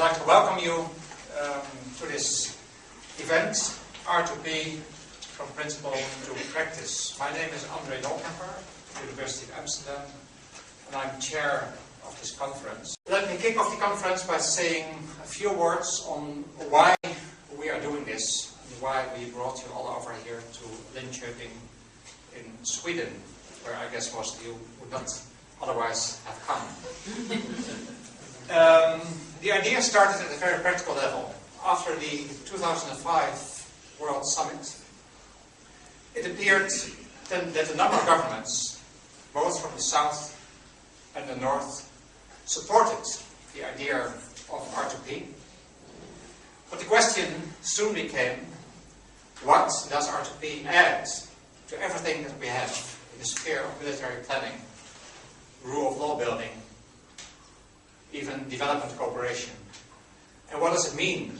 like to welcome you to this event, R2P from Principle to Practice. My name is Nollkaemper, University of Amsterdam, and I'm chair of this conference. Let me kick off the conference by saying a few words on why we are doing this and why we brought you all over here to Linköping in Sweden, where I guess most of you would not otherwise have come. The idea started at a very practical level. After the 2005 World Summit, it appeared then that a number of governments, both from the south and the north, supported the idea of R2P. But the question soon became, what does R2P add to everything that we have in the sphere of military planning, rule of law building, even development cooperation? And what does it mean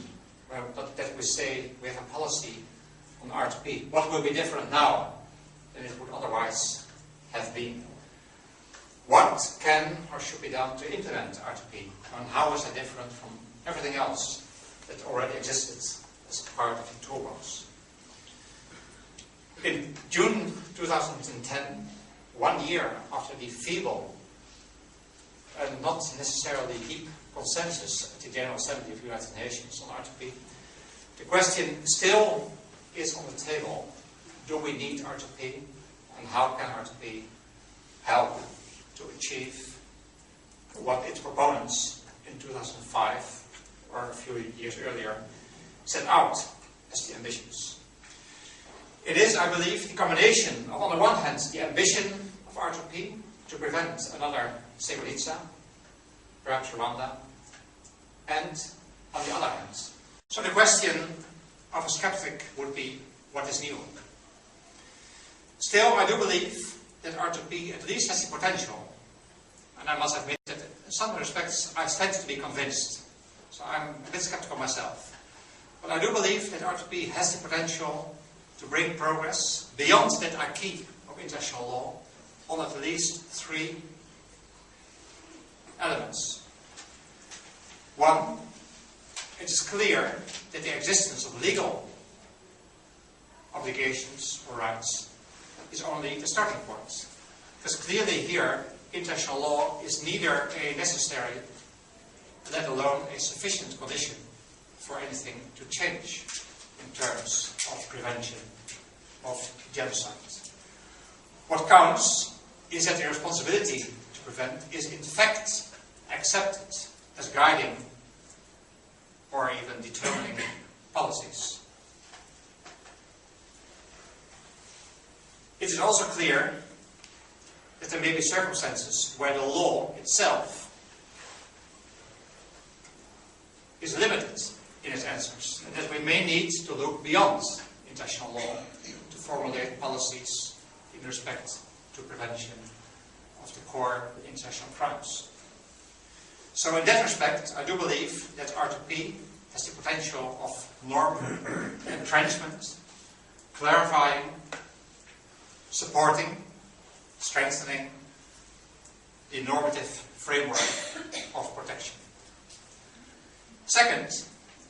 that we say we have a policy on R2P? What will be different now than it would otherwise have been? What can or should be done to implement R2P? And how is it different from everything else that already existed as part of the toolbox? In June 2010, 1 year after the feeble and not necessarily deep consensus at the General Assembly of the United Nations on R2P, the question still is on the table: do we need R2P, and how can R2P help to achieve what its proponents in 2005, or a few years earlier, set out as the ambitions? It is, I believe, the combination of, on the one hand, the ambition of R2P to prevent another Srebrenica, perhaps Rwanda, and on the other hand. So the question of a skeptic would be, what is new? Still, I do believe that R2P at least has the potential, and I must admit that in some respects I tend to be convinced, so I'm a bit skeptical myself. But I do believe that R2P has the potential to bring progress beyond that acquis of international law on at least three elements. One, it is clear that the existence of legal obligations or rights is only the starting point. Because clearly here, international law is neither a necessary, let alone a sufficient condition for anything to change in terms of prevention of genocide. What counts is that the responsibility to prevent is in fact accepted as guiding or even determining policies. It is also clear that there may be circumstances where the law itself is limited in its answers, and that we may need to look beyond international law to formulate policies in respect to prevention of the core international crimes. So in that respect, I do believe that R2P has the potential of norm entrenchment, clarifying, supporting, strengthening the normative framework of protection. Second,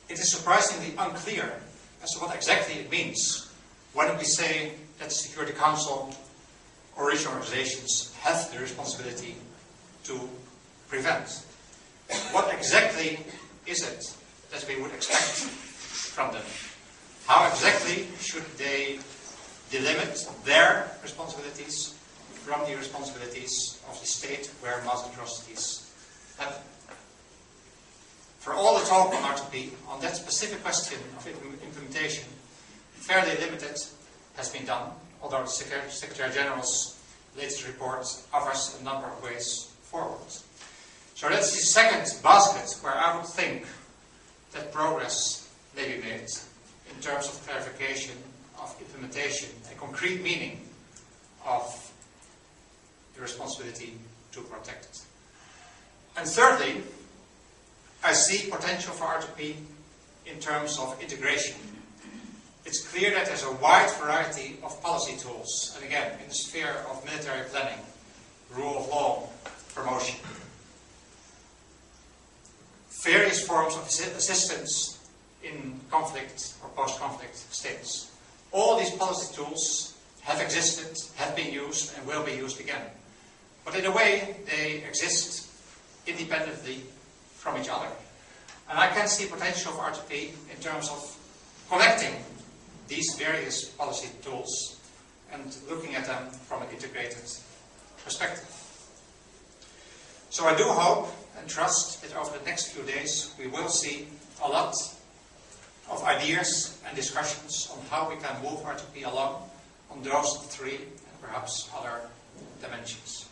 it is surprisingly unclear as to what exactly it means when we say that the Security Council or regional organizations have the responsibility to prevent. What exactly is it that we would expect from them? How exactly should they delimit their responsibilities from the responsibilities of the state where mass atrocities happen? For all the talk on R2P, on that specific question of implementation, fairly limited has been done, although the Secretary General's latest report offers a number of ways forward. So that's the second basket where I would think that progress may be made in terms of clarification, of implementation, a concrete meaning of the responsibility to protect it. And thirdly, I see potential for R2P in terms of integration. It's clear that there's a wide variety of policy tools, and again, in the sphere of military planning, rule of law, promotion. Various forms forms of assistance in conflict or post-conflict states. All these policy tools have existed, have been used, and will be used again. But in a way, they exist independently from each other. And I can see potential of R2P in terms of connecting these various policy tools and looking at them from an integrated perspective. So I do hope and trust that over the next few days we will see a lot of ideas and discussions on how we can move R2P along on those three and perhaps other dimensions.